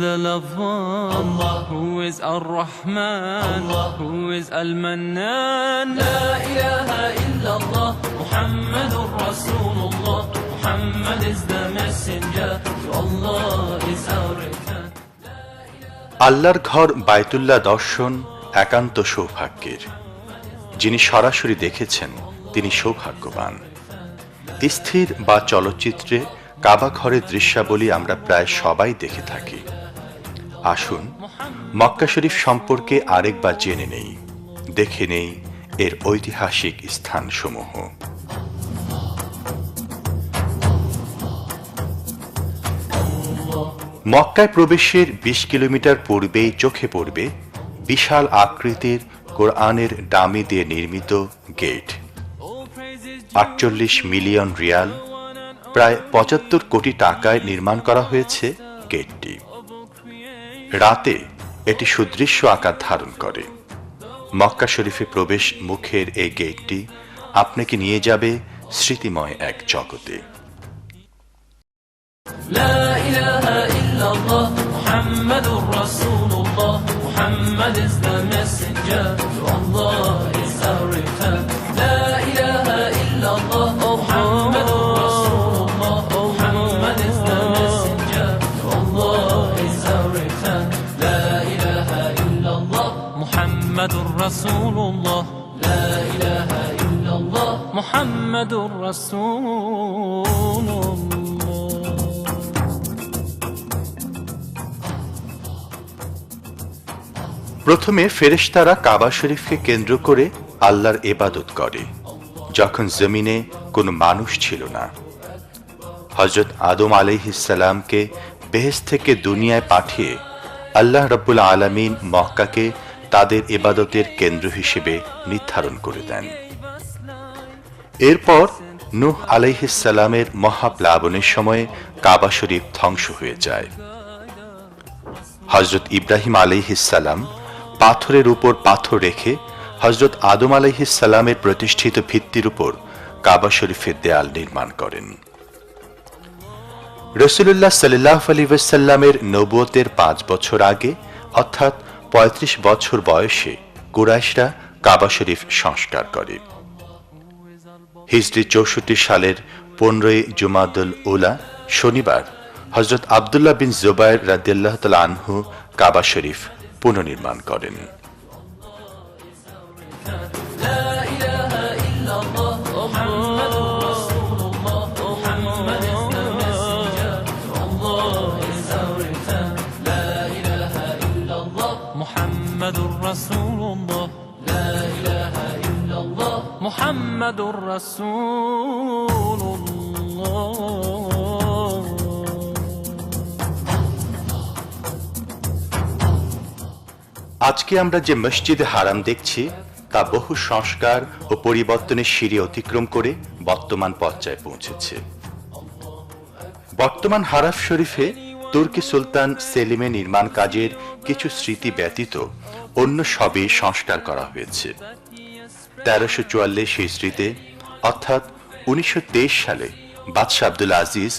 the Lover? Allah. Who is Ar-Rahman? Allah. Who is Al-Mannan? La ilaha illallah, Muhammadur Rasulullah. Muhammad is the messenger, to Allah is our return. আল্লাহর ঘর বাইতুল্লাহ দর্শন একান্ত সৌভাগ্যের। যিনি সরাসরি দেখেছেন তিনি সৌভাগ্যবান। স্থির বা চলচ্চিত্রে কাবা ঘরের দৃশ্যাবলী আমরা প্রায় সবাই দেখে থাকি। আসুন মক্কা শরীফ সম্পর্কে আরেকবার জেনে নেই, দেখে নেই এর ঐতিহাসিক স্থানসমূহ। মক্কায় প্রবেশের ২০ কিলোমিটার পূর্বেই চোখে পড়বে বিশাল আকৃতির কোরআনের ডামি দিয়ে নির্মিত গেট। ৪৮ মিলিয়ন রিয়াল, প্রায় ৭৫ কোটি টাকায় নির্মাণ করা হয়েছে গেটটি। রাতে এটি সুদৃশ্য আকার ধারণ করে। মক্কা শরীফে প্রবেশ মুখের এই গেটটি আপনাকে নিয়ে যাবে স্মৃতিময় এক জগতে। لا إله إلا الله محمد رسول الله Muhammad is the messenger, to Allah is our return. لا إله إلا الله محمد رسول الله Muhammad is the messenger, to Allah is our return. لا إله إلا الله محمد رسول الله. لا إله إلا الله محمد رسول الله. প্রথমে ফেরেশতারা কাবা শরীফকে কেন্দ্র করে আল্লাহর ইবাদত করে যখন জমিনে কোনো মানুষ ছিল না। হযরত আদম আলাইহিস সালামকে বেহেশত থেকে দুনিয়ায় পাঠিয়ে আল্লাহ রাব্বুল আলামিন মক্কাকে তাদের ইবাদতের কেন্দ্র হিসেবে নির্ধারণ করে দেন। এরপর নূহ আলাইহিস সালামের মহাপ্লাবনের সময়ে কাবা শরীফ ধ্বংস হয়ে যায়। হযরত ইব্রাহিম আলাইহিস সালাম পাথরের উপর পাথর রেখে হযরত আদম আলাইহিস সালামের প্রতিষ্ঠিত ভিত্তির উপর কাবা শরীফের দেয়াল নির্মাণ করেন। রাসূলুল্লাহ সাল্লাল্লাহু আলাইহি ওয়াসাল্লামের নবুয়তের ৫ বছর আগে, অর্থাৎ ৩৫ বছর বয়সে কুরাইশরা কাবা শরীফ সংস্কার করে। হিজরি ৬৪ সালের ১৫ই জুমাদুল উলা শনিবার হযরত আব্দুল্লাহ বিন জুবায়ের রাদিয়াল্লাহু তাআলা আনহু কাবা শরীফ পুনর্নির্মাণ করেন। মুহাম্মাদুর রাসূলুল্লাহ। লা ইলাহা ইল্লাল্লাহ মুহাম্মাদুর রাসূলুল্লাহ। আজকে আমরা যে মসজিদে হারাম দেখছি তা বহু সংস্কার ও পরিবর্তনের সিঁড়ি অতিক্রম করে বর্তমান পর্যায়ে পৌঁছেছে। বর্তমান হারাম শরীফে তুর্কি সুলতান সেলিমের নির্মাণ কাজের কিছু স্মৃতি ব্যতীত অন্য সবই সংস্কার করা হয়েছে। ১৩৪৪ হিজরিতে অর্থাৎ ১৯২৩ সালে বাদশাহ আব্দুল আজিজ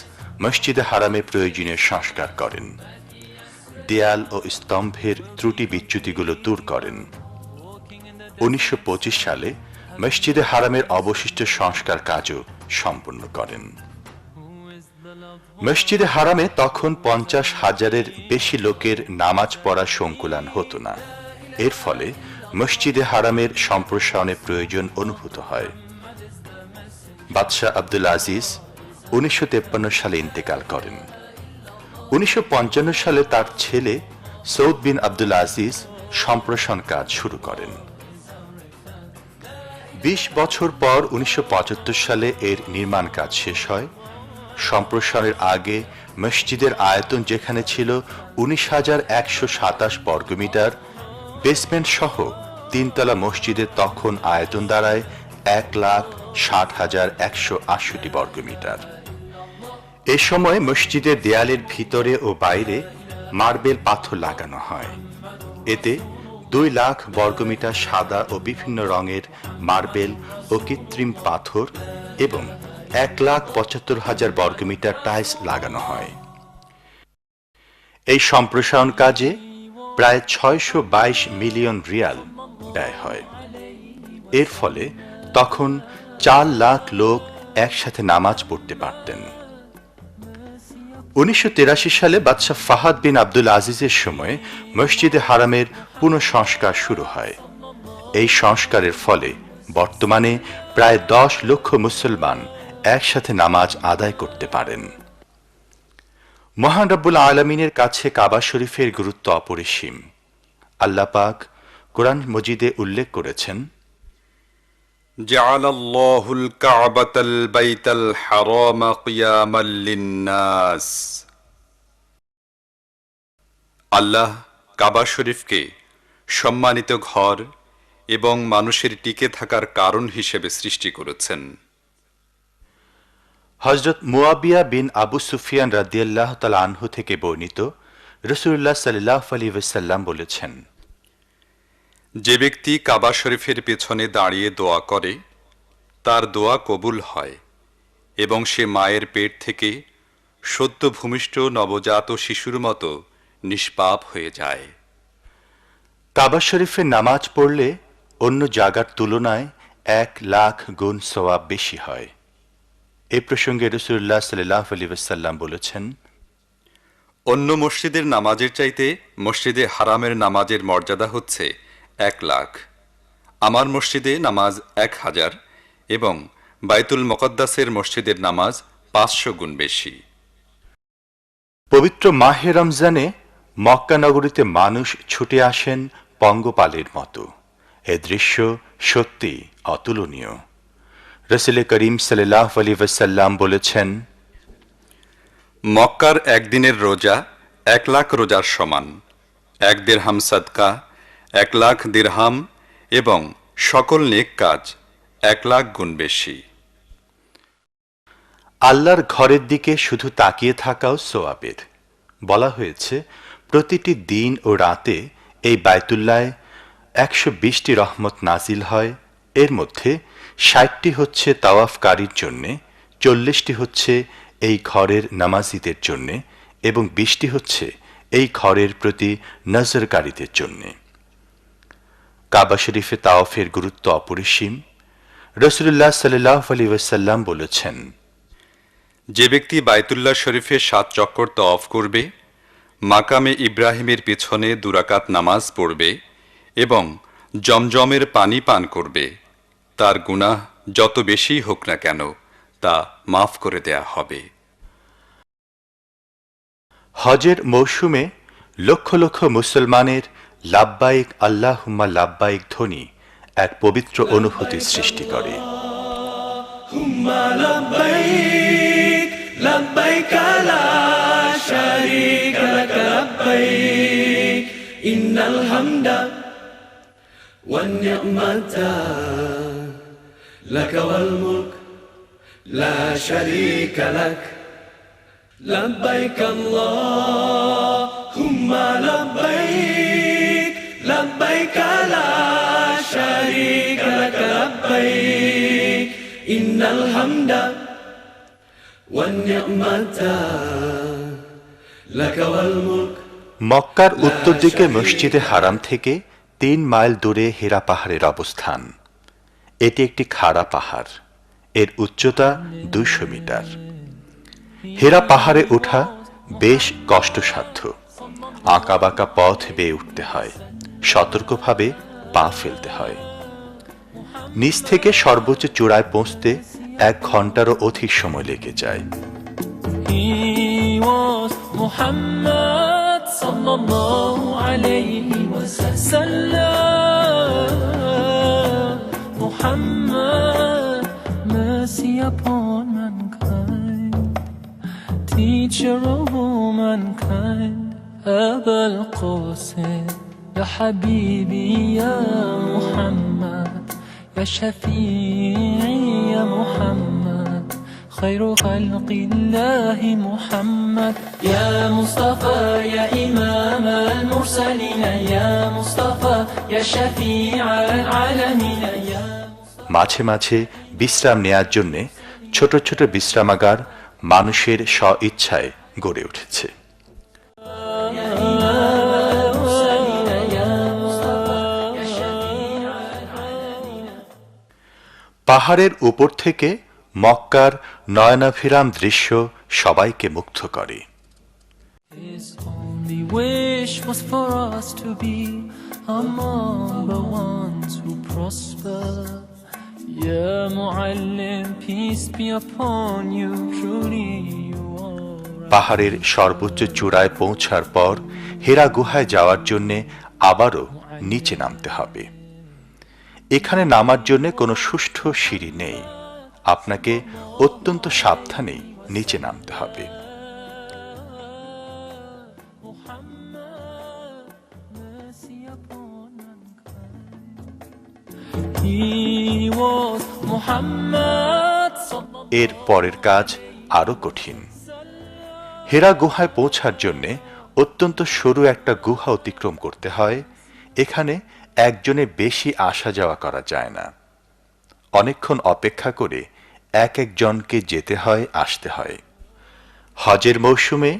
মসজিদে হারামে প্রয়োজনীয় সংস্কার করেন। দেয়াল ও স্তম্ভের ত্রুটি বিচ্যুতিগুলো দূর করেন। ১৯২৫ সালে মসজিদে হারামের অবশিষ্ট সংস্কার কাজও সম্পন্ন করেন। মসজিদে হারামে তখন ৫০,০০০-এর বেশি লোকের নামাজ পড়ার সংকুলান হতো না। এর ফলে মসজিদে হারামের সম্প্রসারণের প্রয়োজন অনুভূত হয়। বাদশাহ আব্দুল আজিজ ১৯৫৩ সালে ইন্তেকাল করেন। ১৯৫৫ সালে তার ছেলে সৌদ বিন আব্দুল আজিজ সম্প্রসারণ কাজ শুরু করেন। ২০ বছর পর ১৯৭৫ সালে এর নির্মাণ কাজ শেষ হয়। সম্প্রসারণের আগে মসজিদের আয়তন যেখানে ছিল ১৯,১২৭ বর্গমিটার, বেসমেন্ট সহ তিনতলা মসজিদের তখন আয়তন দাঁড়ায় ১,৬০,১৬৮ বর্গমিটার। এ সময় মসজিদের দেয়ালের ভিতরে ও বাইরে মার্বেল পাথর লাগানো হয়। এতে ২ লাখ বর্গমিটার সাদা ও বিভিন্ন রঙের মার্বেল ও কৃত্রিম পাথর এবং ১,৭৫,০০০ বর্গমিটার টাইলস লাগানো হয়। এই সম্প্রসারণ কাজে প্রায় ৬২২ মিলিয়ন রিয়াল ব্যয় হয়। এর ফলে তখন ৪ লাখ লোক একসাথে নামাজ পড়তে পারতেন। ১৯৮৩ সালে বাদশাহ ফাহাদ বিন আব্দুল আজিজের সময় মসজিদে হারামের পুনঃসংস্কার শুরু হয়। এই সংস্কারের ফলে বর্তমানে প্রায় ১০ লক্ষ মুসলমান একসাথে নামাজ আদায় করতে পারেন। মহান রব্বুল আলামিনের কাছে কাবা শরীফের গুরুত্ব অপরিসীম। আল্লাহ পাক কোরআন মজিদে উল্লেখ করেছেন, জাআলাল্লাহুল কা'বাতাল বাইতাল হারামা কিয়ামাল লিন্নাস। আল্লাহ কাবা শরীফকে সম্মানিত ঘর এবং মানুষের টিকে থাকার কারণ হিসেবে সৃষ্টি করেছেন। হযরত মুয়াবিয়া বিন আবু সুফিয়ান রাদিয়াল্লাহু তাআলা আনহু থেকে বর্ণিত, রাসূলুল্লাহ সাল্লাল্লাহু আলাইহি ওয়াসাল্লাম বলেছেন, যে ব্যক্তি কাবা শরীফের পেছনে দাঁড়িয়ে দোয়া করে তার দোয়া কবুল হয় এবং সে মায়ের পেট থেকে সদ্য ভূমিষ্ঠ নবজাত শিশুর মতো নিষ্পাপ হয়ে যায়। কাবা শরীফে নামাজ পড়লে অন্য জায়গার তুলনায় ১ লাখ গুণ সওয়াব বেশি হয়। এ প্রসঙ্গে রাসূলুল্লাহ সাল্লাল্লাহু আলাইহি ওয়াসাল্লাম বলেছেন, অন্য মসজিদের নামাজের চাইতে মসজিদে হারামের নামাজের মর্যাদা হচ্ছে ১ লাখ। আমার মসজিদে নামাজ ১,০০০ এবং বাইতুল মুকদ্দাসের মসজিদের নামাজ ৫০০ গুণ বেশি। পবিত্র মাহে রমজানে মক্কা নগরীতে মানুষ ছুটে আসেন পঙ্গপালের মতো। এ দৃশ্য সত্যি অতুলনীয়। রাসূল করিম সাল্লাল্লাহু আলাইহি ওয়াসাল্লাম বলেছেন, মক্কার একদিনের রোজা ১ লাখ রোজার সমান। ১ দিরহাম সাদকা ১ লাখ দিরহাম এবং সকল নেক কাজ ১ লাখ গুণ বেশি। আল্লাহর ঘরের দিকে শুধু তাকিয়ে থাকাও সওয়াবের। বলা হয়েছে, প্রতিটি দিন ও রাতে এই বায়তুল্লায় ১২০টি রহমত নাজিল হয়। এর মধ্যে ৬০টি হচ্ছে তাওয়াফকারীর জন্যে, ৪০টি হচ্ছে এই ঘরের নামাজীদের জন্যে এবং ২০টি হচ্ছে এই ঘরের প্রতি নজরকারীদের জন্যে। কাবা শরীফে তাওয়াফের গুরুত্ব অপরিসীম। রাসূলুল্লাহ সাল্লাল্লাহু আলাইহি ওয়াসাল্লাম বলেছেন, যে ব্যক্তি বায়তুল্লাহ শরীফে ৭ চক্কর তাওয়াফ করবে, মাকামে ইব্রাহিমের পিছনে ২ রাকাত নামাজ পড়বে এবং জমজমের পানি পান করবে, তার গুনাহ যত বেশি হোক না কেন তা মাফ করে দেয়া হবে। হজের মৌসুমে লক্ষ লক্ষ মুসলমানের লাব্বাইক আল্লাহুম্মা লাব্বাইক ধ্বনি এক পবিত্র অনুভূতি সৃষ্টি করে। لبيك لا شريك لك لبيك إن الحمد والنعمة لك والملك لا شريك لك لبيك اللهم لبيك لبيك لا شريك لك لبيك إن الحمد মক্কার উত্তর দিকে মসজিদে হারাম থেকে ৩ মাইল দূরে হেরা পাহাড়ের অবস্থান। এটি একটি খাড়া পাহাড়। এর উচ্চতা ২০০ মিটার। হেরা পাহাড়ে ওঠা বেশ কষ্টসাধ্য। আঁকাবাঁকা পথ বেয়ে উঠতে হয়, সতর্কভাবে পা ফেলতে হয়। নিচ থেকে সর্বোচ্চ চূড়ায় পৌঁছতে ১ ঘন্টারও অধিক সময় লেগে যায়। He was Muhammad sallallahu alayhi wa sallam. Muhammad, mercy upon mankind, teacher of all mankind. Aba al-Qasim, ya Habibi, ya Muhammad, ya Shafi'i, ya Muhammad, خير خلق الله محمد يا مصطفى يا إمام المرسلين يا مصطفى يا شفيع العالمين يا মাঝে মাঝে বিশ্রাম নেয়ার জন্য ছোট ছোট বিশ্রামাগার মানুষের স্ব ইচ্ছায় গড়ে উঠেছে। পাহাড়ের উপর থেকে মক্কার নয়নাভিরাম দৃশ্য সবাইকে মুগ্ধ করে। His only wish was for us to be among the ones who prosper. Ya Muallim, peace be upon you, truly you are. পাহাড়ের সর্বোচ্চ চূড়ায় পৌঁছার পর হেরা গুহায় যাওয়ার জন্য আবারও নিচে নামতে হবে। এখানে নামার জন্য কোনো সুষ্ঠু সিঁড়ি নেই, আপনাকে অত্যন্ত সাবধানে নিচে নামতে হবে। He was Muhammad. এর পরের কাজ আরো কঠিন। হেরা গুহায় পৌঁছার জন্য অত্যন্ত সরু একটা গুহা অতিক্রম করতে হয়। এখানে একজনে বেশি আসা যাওয়া করা যায় না। অনেকক্ষণ অপেক্ষা করে এক একজনকে যেতে হয়, আসতে হয়। হজের মৌসুমে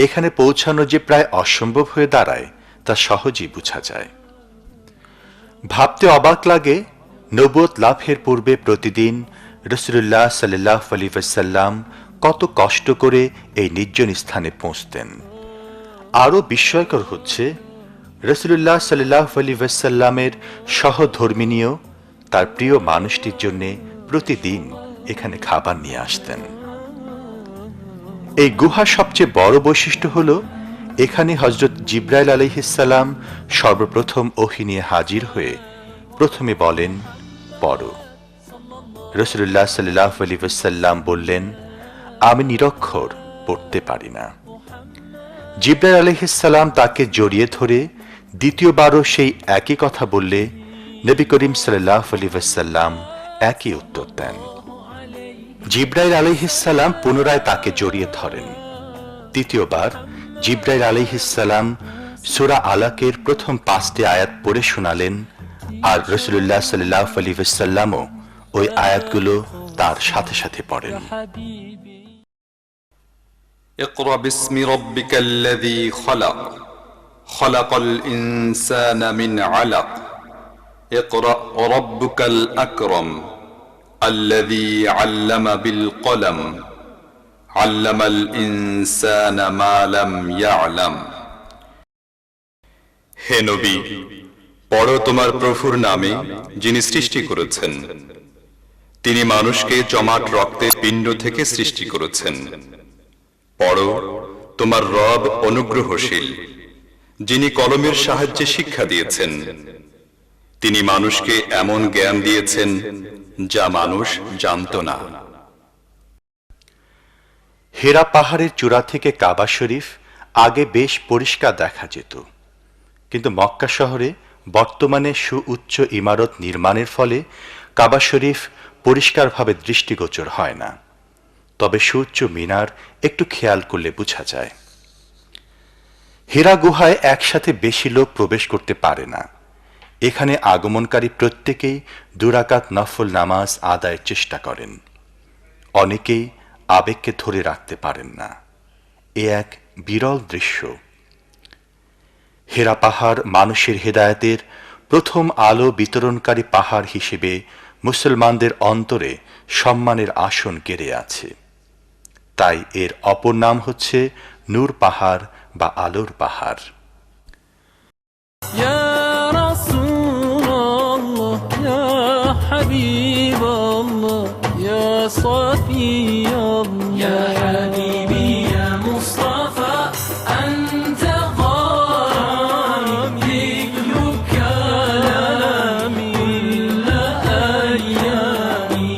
এখানে পৌঁছানো যে প্রায় অসম্ভব হয়ে দাঁড়ায় তা সহজেই বোঝা যায়। ভাবতে অবাক লাগে, নবুয়ত লাভের পূর্বে প্রতিদিন রাসূলুল্লাহ সাল্লাল্লাহু আলাইহি ওয়াসাল্লাম কত কষ্ট করে এই নির্জন স্থানে পৌঁছতেন। আরও বিস্ময়কর হচ্ছে, রাসূলুল্লাহ সাল্লাল্লাহু আলাইহি ওয়াসাল্লামের সহধর্মিণীও তার প্রিয় মানুষটির জন্য প্রতিদিন এখানে খাবার নিয়ে আসতেন। এই গুহার সবচেয়ে বড় বৈশিষ্ট্য হল এখানে হযরত জিবরাইল আলাইহিস সালাম সর্বপ্রথম ওহী নিয়ে হাজির হয়ে প্রথমে বলেন, পড়ো। রাসূলুল্লাহ সাল্লাল্লাহু আলাইহি ওয়াসাল্লাম বললেন, আমি নিরক্ষর, পড়তে পারি না। জিবরাইল আলাইহিস সালাম তাকে জড়িয়ে ধরে দ্বিতীয়বারও সেই একই কথা বললে নবী করিম সাল্লাল্লাহু আলাইহি ওয়াসাল্লাম একই উত্তর দেন। জিবরাইল আলাইহিস সালাম পুনরায় তাকে জড়িয়ে ধরেন। তৃতীয়বার জিবরাইল আলাইহিস সালাম সূরা আলাকের প্রথম 5টি আয়াত পড়ে শোনালেন, আর রাসূলুল্লাহ সাল্লাল্লাহু আলাইহি ওয়াসাল্লামও ওই আয়াতগুলো তার সাথে সাথে পড়েন। اقرأ باسم ربك الذي خلق خلق الإنسان من علق اقرأ وربك الأكرم الذي علم بالقلم علم الإنسان ما لم يعلم। হে নবী, পড়ো তোমার প্রভুর নামে যিনি সৃষ্টি করেছেন। তিনি মানুষকে জমাট রক্তের পিণ্ড থেকে সৃষ্টি করেছেন। পড়ো, তোমার রব অনুগ্রহশীল, যিনি কলমের সাহায্যে শিক্ষা দিয়েছেন। তিনি মানুষকে এমন জ্ঞান দিয়েছেন যা মানুষ জানত না। হেরা পাহাড়ের চূড়া থেকে কাবা শরীফ আগে বেশ পরিষ্কার দেখা যেত, কিন্তু মক্কা শহরে বর্তমানে সুউচ্চ ইমারত নির্মাণের ফলে কাবা শরীফ পরিষ্কারভাবে দৃষ্টিগোচর হয় না। তবে সুউচ্চ মিনার একটু খেয়াল করলে বোঝা যায়। হেরা গুহায় একসাথে বেশি লোক প্রবেশ করতে পারে না। এখানে আগমনকারী প্রত্যেকেই 2 রাকাত নফল নামাজ আদায়ের চেষ্টা করেন। অনেকেই আবেগকে ধরে রাখতে পারেন না। এ এক বিরল দৃশ্য। হেরা পাহাড় মানুষের হেদায়েতের প্রথম আলো বিতরণকারী পাহাড় হিসেবে মুসলমানদের অন্তরে সম্মানের আসন কেড়ে আছে। তাই এর অপর নাম হচ্ছে নূর পাহাড় বা আলোর পাহাড়। Ya Rasulullah, Ya Habiballah, Ya Safiyallah, Ya Habibi, Ya Mustafa, Anta Qarami, Dhikru Kalami, La Ayyami.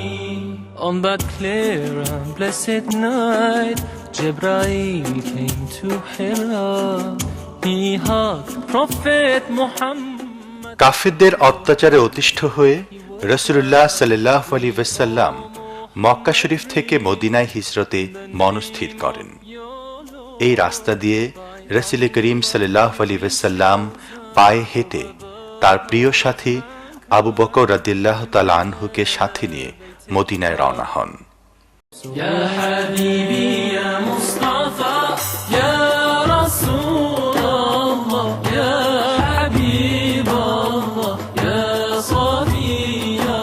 On that clear and blessed night, Jibreel came to Hira. He hugged Prophet Muhammad. কাফেরদের অত্যাচারে অতিষ্ঠ হয়ে রাসূলুল্লাহ সাল্লাল্লাহু আলাইহি ওয়াসাল্লাম মক্কা শরীফ থেকে মদিনায় হিজরতে মনস্থির করেন। এই রাস্তা দিয়ে রাসূল করিম সাল্লাল্লাহু আলাইহি ওয়াসাল্লাম পায়ে হেঁটে তার প্রিয় সাথী আবু বকর রাদিয়াল্লাহু তাআলা আনহুকে সাথে নিয়ে মদিনায় রওনা হন। Ya Habibi, Ya Mustafa, Ya Rasulullah, Ya Habiballah, Ya Safiyallah.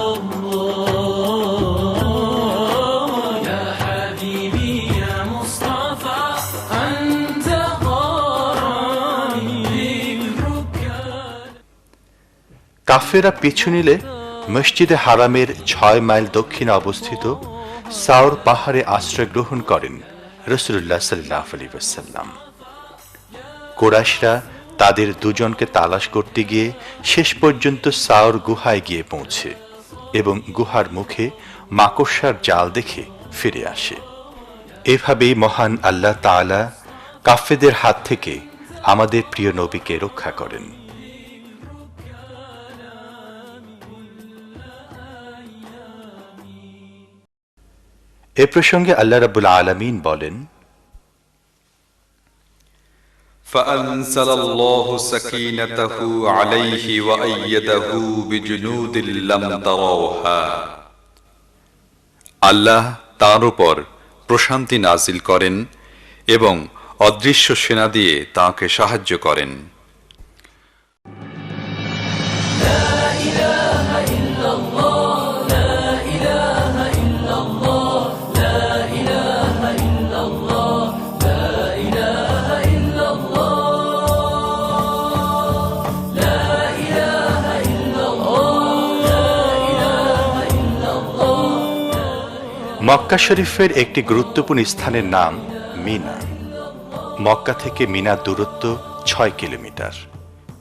কাফেরা পিছু নিলে মসজিদে হারামের 6 মাইল দক্ষিণে অবস্থিত সাউর পাহাড়ে আশ্রয় গ্রহণ করেন রাসূলুল্লাহ সাল্লাল্লাহু আলাইহি ওয়াসাল্লাম। কুরাইশরা তাদের দুজনকে তালাশ করতে গিয়ে শেষ পর্যন্ত সাউর গুহায় গিয়ে পৌঁছে এবং গুহার মুখে মাকড়সার জাল দেখে ফিরে আসে। এভাবেই মহান আল্লাহ তাআলা কাফেরদের হাত থেকে আমাদের প্রিয় নবীকে রক্ষা করেন। এ প্রসঙ্গে আল্লাহ রাব্বুল আলামিন বলেন, فأنزل الله سكينته عليه وأيده بجنود لم تروها। আল্লাহ তার উপর প্রশান্তি নাজিল করেন এবং অদৃশ্য সেনা দিয়ে তাকে সাহায্য করেন। মক্কা শরীফের একটি গুরুত্বপূর্ণ স্থানের নাম মিনা। মক্কা থেকে মিনার দূরত্ব 6 কিলোমিটার,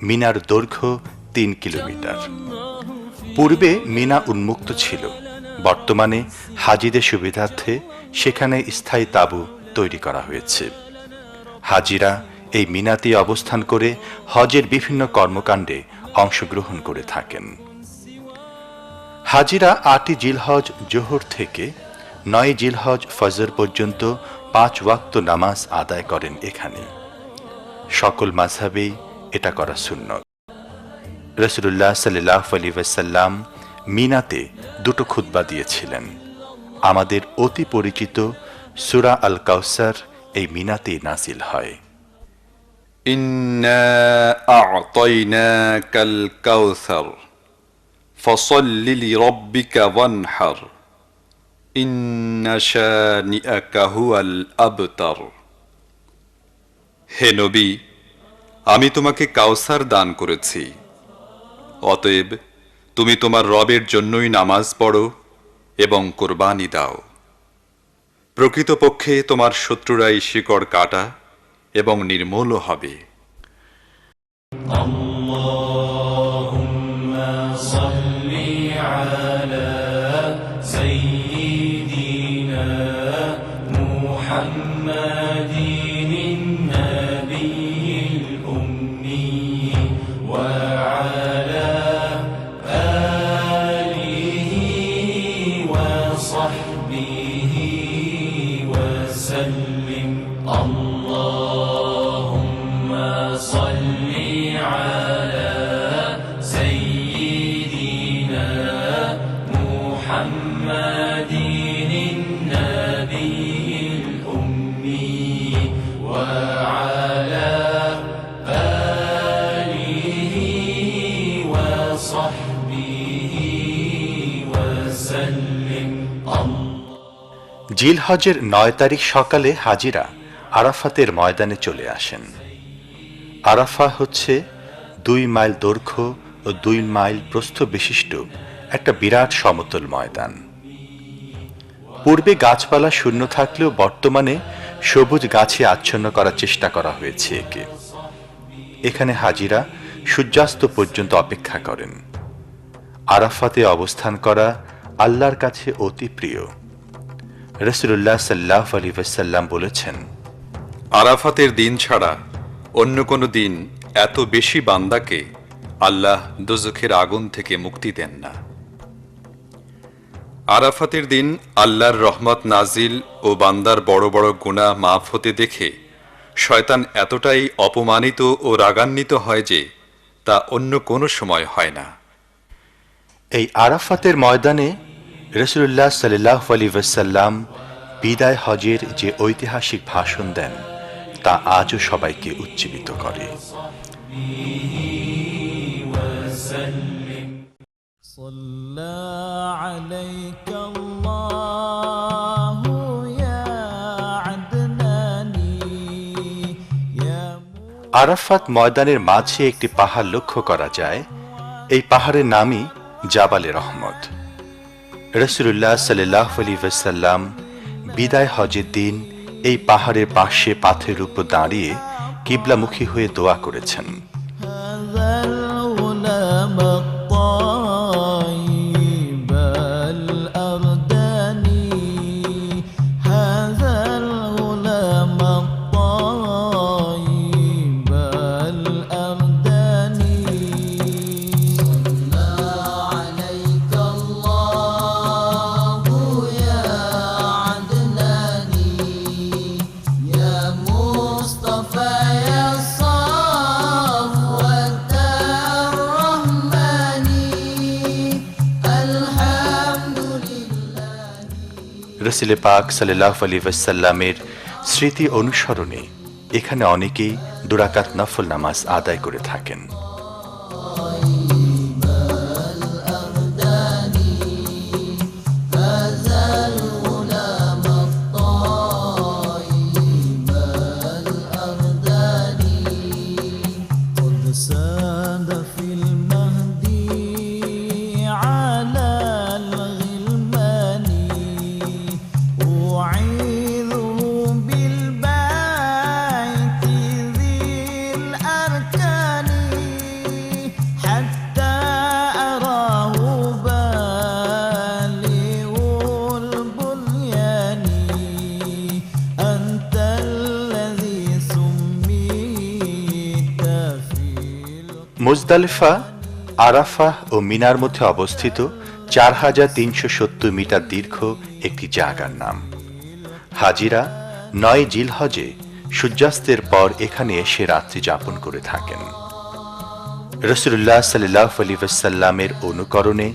মিনার দৈর্ঘ্য 3 কিলোমিটার। পূর্বে মিনা উন্মুক্ত ছিল, বর্তমানে হাজিদের সুবিধার্থে সেখানে স্থায়ী তাঁবু তৈরি করা হয়েছে। হাজিরা এই মিনাতে অবস্থান করে হজের বিভিন্ন কর্মকাণ্ডে অংশগ্রহণ করে থাকেন। হাজিরা 8 জিলহজ জোহর থেকে 9 জিলহজ ফজর পর্যন্ত 5 ওয়াক্ত নামাজ আদায় করেন এখানে। সকল মাযহাবেই এটা করা সুন্নত। রাসূলুল্লাহ সাল্লাল্লাহু আলাইহি ওয়াসাল্লাম মিনাতে 2টো খুতবা দিয়েছিলেন। আমাদের অতি পরিচিত সূরা আল কাউসার এই মিনাতেই নাজিল হয়। ইন্না আ'তাইনাকাল কাউসার ফসল্লি লিরাব্বিকা ওয়ানহার ইন্না শানিআকা হুয়াল আবতার। হে নবী, আমি তোমাকে কাউসার দান করেছি, অতএব তুমি তোমার রবের জন্যই নামাজ পড়ো এবং কোরবানি দাও। প্রকৃতপক্ষে তোমার শত্রুরাই শিকড় কাটা এবং নির্মূল হবে। জিলহজের 9 তারিখ সকালে হাজিরা আরাফাতের ময়দানে চলে আসেন। আরাফা হচ্ছে 2 মাইল দৈর্ঘ্য ও 2 মাইল প্রস্থ বিশিষ্ট একটা বিরাট সমতল ময়দান। পূর্বে গাছপালা শূন্য থাকলেও বর্তমানে সবুজ গাছে আচ্ছন্ন করার চেষ্টা করা হয়েছে একে। এখানে হাজিরা সূর্যাস্ত পর্যন্ত অপেক্ষা করেন। আরাফাতে অবস্থান করা আল্লাহর কাছে অতি প্রিয়। রাসূলুল্লাহ সাল্লাল্লাহু আলাইহি ওয়াসাল্লাম বলেছেন, আরাফাতের দিন ছাড়া অন্য কোনো দিন এত বেশি বান্দাকে আল্লাহ দোজখের আগুন থেকে মুক্তি দেন না। আরাফাতের দিন আল্লাহর রহমত নাজিল ও বান্দার বড় বড় গুনাহ মাফ হতে দেখে শয়তান এতটাই অপমানিত ও রাগান্বিত হয় যে তা অন্য কোনো সময় হয় না। এই আরাফাতের ময়দানে রাসূলুল্লাহ সাল্লাল্লাহু আলাইহি ওয়াসাল্লাম বিদায় হজের যে ঐতিহাসিক ভাষণ দেন তা আজও সবাইকে উজ্জীবিত করে। আরাফাত ময়দানের মাঝে একটি পাহাড় লক্ষ্য করা যায়। এই পাহাড়ের নামই জাবালে রহমত। রাসূলুল্লাহ সাল্লাল্লাহু আলাইহি ওয়াসাল্লাম বিদায় হজের দিন এই পাহাড়ের পাশে পাথরের উপর দাঁড়িয়ে কিবলামুখী হয়ে দোয়া করেছেন। রাসূল পাক সাল্লাল্লাহু আলাইহি ওয়াসাল্লামের স্মৃতি অনুসরণে এখানে অনেকেই 2 রাকাত নফল নামাজ আদায় করে থাকেন। মুজদালিফা, আরাফা ও মিনার মধ্যে অবস্থিত 4370 মিটার দীর্ঘ একটি জায়গার নাম। হাজিরা 9 জিলহজে সূর্যাস্তের পর এখানে এসে রাত্রি যাপন করে থাকেন। রাসূলুল্লাহ সাল্লাল্লাহু আলাইহি ওয়াসাল্লামের অনুকরণে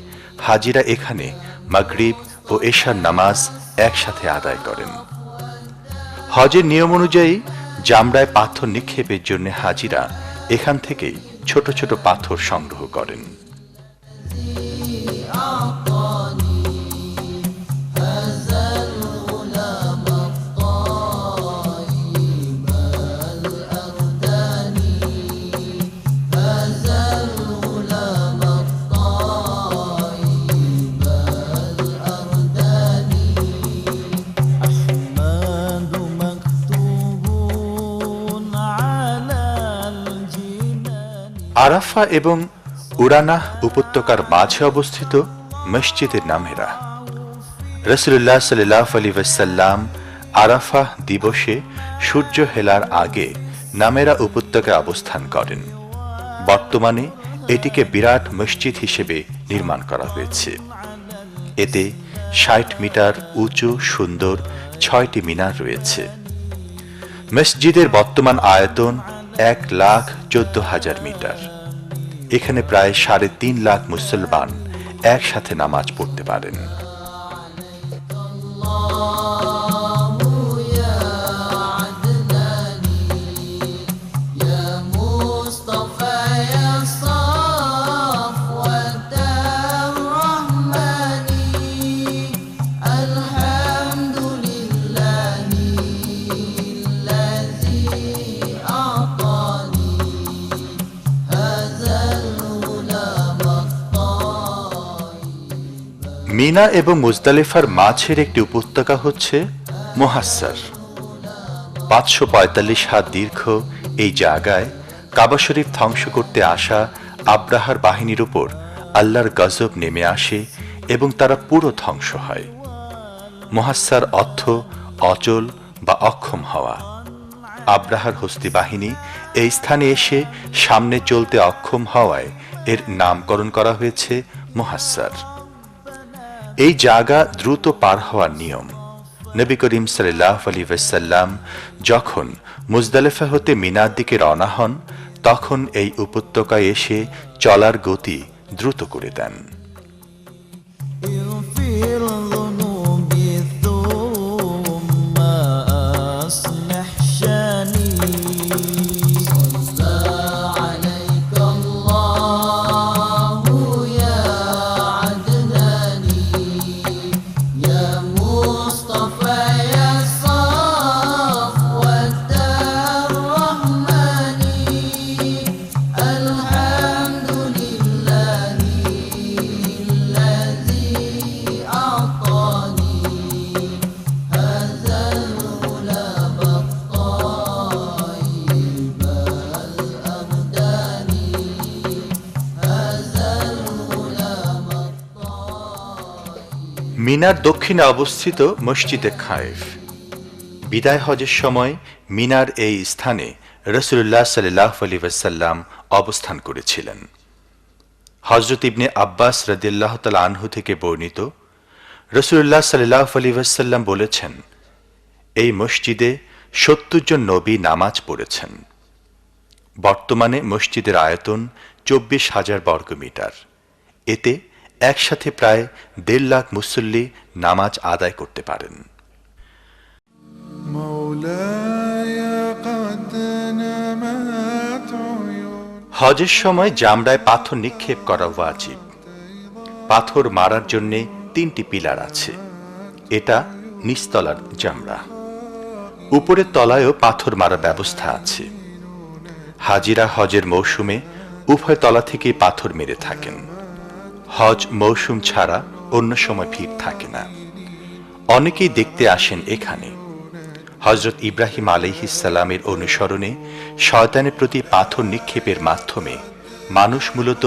হাজিরা এখানে মাগরিব ও এশার নামাজ একসাথে আদায় করেন। হজের নিয়ম অনুযায়ী জামরায় পাথর নিক্ষেপের জন্য হাজিরা এখান থেকেই ছোট ছোট পাথর সংগ্রহ করেন। আরাফা এবং উরানাহ উপত্যকার মাঝে অবস্থিত মসজিদের নাম হেরা। রাসূলুল্লাহ সাল্লাল্লাহু আলাইহি ওয়াসাল্লাম আরাফা দিবসে সূর্য হেলার আগে নামেরা উপত্যকায় অবস্থান করেন। বর্তমানে এটিকে বিরাট মসজিদ হিসেবে নির্মাণ করা হয়েছে। এতে 60 মিটার উঁচু সুন্দর 6টি মিনার রয়েছে। মসজিদের বর্তমান আয়তন 1,14,000 মিটার। এখানে প্রায় 3.5 লাখ মুসলমান একসাথে নামাজ পড়তে পারেন। মিনা এবং মুজদালিফার মাঝের একটি উপত্যকা হচ্ছে মুহাসসার। 545 হাত দীর্ঘ এই জায়গায় কাবা শরীফ ধ্বংস করতে আসা আব্রাহার বাহিনীর উপর আল্লাহর গজব নেমে আসে এবং তারা পুরো ধ্বংস হয়। মুহাসসার অর্থ অচল বা অক্ষম হওয়া। আব্রাহার হস্তি বাহিনী এই স্থানে এসে সামনে চলতে অক্ষম হওয়ায় এর নামকরণ করা হয়েছে মুহাসসার। এই জায়গা দ্রুত পার হওয়ার নিয়ম। নবী করিম সাল্লাল্লাহু আলাইহি ওয়াসাল্লাম যখন মুজদালিফা হতে মিনার দিকে রওনা হন তখন এই উপত্যকায় এসে চলার গতি দ্রুত করে দেন। মিনার দক্ষিণে অবস্থিত মসজিদে খায়েফ। বিদায় হজের সময় মিনার এই স্থানে রাসূলুল্লাহ সাল্লাল্লাহু আলাইহি ওয়াসাল্লাম অবস্থান করেছিলেন। হযরত ইবনে আব্বাস রাদিয়াল্লাহু তাআলা আনহু থেকে বর্ণিত, রাসূলুল্লাহ সাল্লাল্লাহু আলাইহি ওয়াসাল্লাম বলেছেন, এই মসজিদে ৭০ জন নবী নামাজ পড়েছেন। বর্তমানে মসজিদের আয়তন ২৪,০০০ বর্গমিটার। এতে একসাথে প্রায় ১.৫ লাখ মুসল্লি নামাজ আদায় করতে পারেন। হজের সময় জামরায় পাথর নিক্ষেপ করা ওয়াজিব। পাথর মারার জন্য ৩টি পিলার আছে। এটা নিচতলার জামরা। উপরের তলায়ও পাথর মারার ব্যবস্থা আছে। হাজিরা হজের মৌসুমে উভয় তলা থেকে পাথর মেরে থাকেন। হজ মৌসুম ছাড়া অন্য সময় ভিড় থাকে না। অনেকেই দেখতে আসেন এখানে। হযরত ইব্রাহিম আলাইহিস সালামের অনুসরণে শয়তানের প্রতি পাথর নিক্ষেপের মাধ্যমে মানুষ মূলত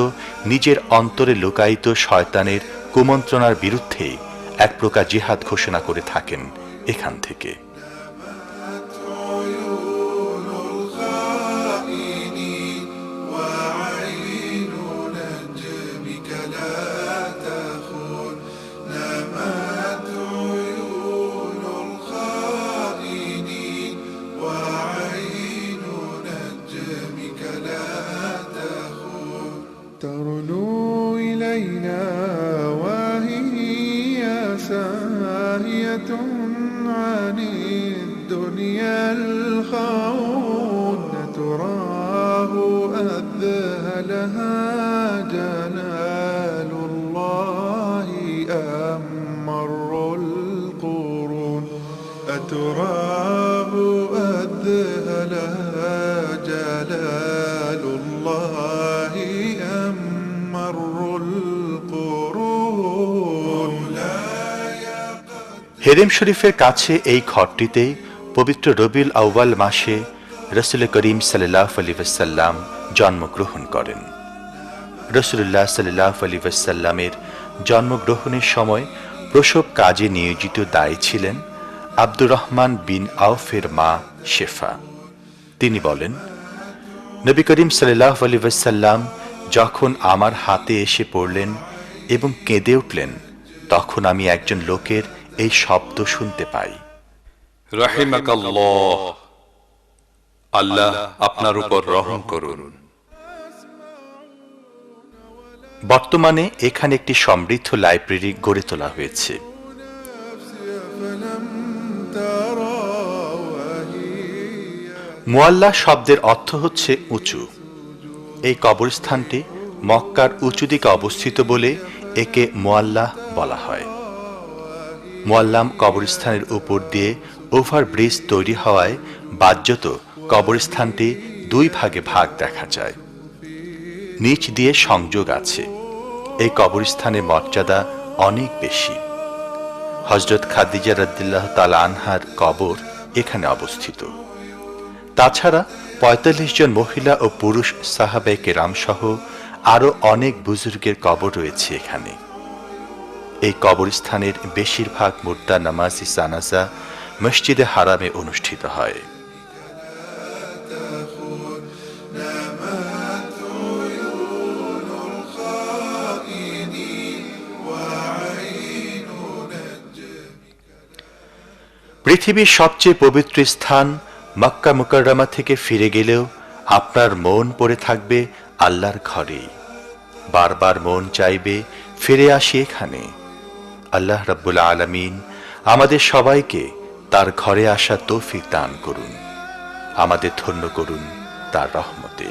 নিজের অন্তরে লুকায়িত শয়তানের কুমন্ত্রণার বিরুদ্ধে এক প্রকার জিহাদ ঘোষণা করে থাকেন এখান থেকে। ترنو إلينا وهي ساهية عن الدنيا الخون تراه أذهلها جلال الله أمر القرون أتراه أذهلها جلال الله أمر القرون হেরেম শরীফের কাছে এই ঘরটিতে পবিত্র রবিউল আউয়াল মাসে রাসূল করিম সাল্লাল্লাহু আলাইহি ওয়াসাল্লাম জন্মগ্রহণ করেন। রাসূলুল্লাহ সাল্লাল্লাহু আলাইহি ওয়াসাল্লামের জন্মগ্রহণের সময় প্রসব কাজে নিয়োজিত দায়ী ছিলেন আব্দুর রহমান বিন আউফের মা শেফা। তিনি বলেন, নবী করিম সাল্লাল্লাহু আলাইহি ওয়াসাল্লাম যখন আমার হাতে এসে পড়লেন এবং কেঁদে উঠলেন, তখন আমি একজন লোকের এই শব্দ শুনতে পাই, রাহিমাকাল্লাহ, আল্লাহ আপনার উপর রহম করুন। বর্তমানে এখানে একটি সমৃদ্ধ লাইব্রেরি গড়ে তোলা হয়েছে। মুআল্লা শব্দের অর্থ হচ্ছে উঁচু। এই কবরস্থানটি মক্কার উঁচু দিকে অবস্থিত বলে একে মুআল্লা বলা হয়। মুআল্লাম কবরস্থানের উপর দিয়ে ওভারব্রিজ তৈরি হওয়ায় বাহ্যত কবরস্থানটি 2 ভাগে ভাগ দেখা যায়। নিচ দিয়ে সংযোগ আছে। এই কবরস্থানের মর্যাদা অনেক বেশি। হযরত খাদিজা রাদিয়াল্লাহু তাআলা আনহার কবর এখানে অবস্থিত। তাছাড়া ৪৫ জন মহিলা ও পুরুষ সাহাবায়ে কেরাম সহ আরো অনেক বুজুর্গের কবর রয়েছে এখানে। এই কবরস্থানের বেশিরভাগ মুর্দা নামাজি জানাজা মসজিদে হারামে অনুষ্ঠিত হয়। পৃথিবীর সবচেয়ে পবিত্র স্থান মক্কা মুকাররমা থেকে ফিরে গেলেও আপনার মন পড়ে থাকবে আল্লাহর ঘরেই। বারবার মন চাইবে ফিরে আসি এখানে। আল্লাহ রাব্বুল আলামিন আমাদের সবাইকে তার ঘরে আসা তৌফিক দান করুন। আমাদের ধন্য করুন তার রহমতে।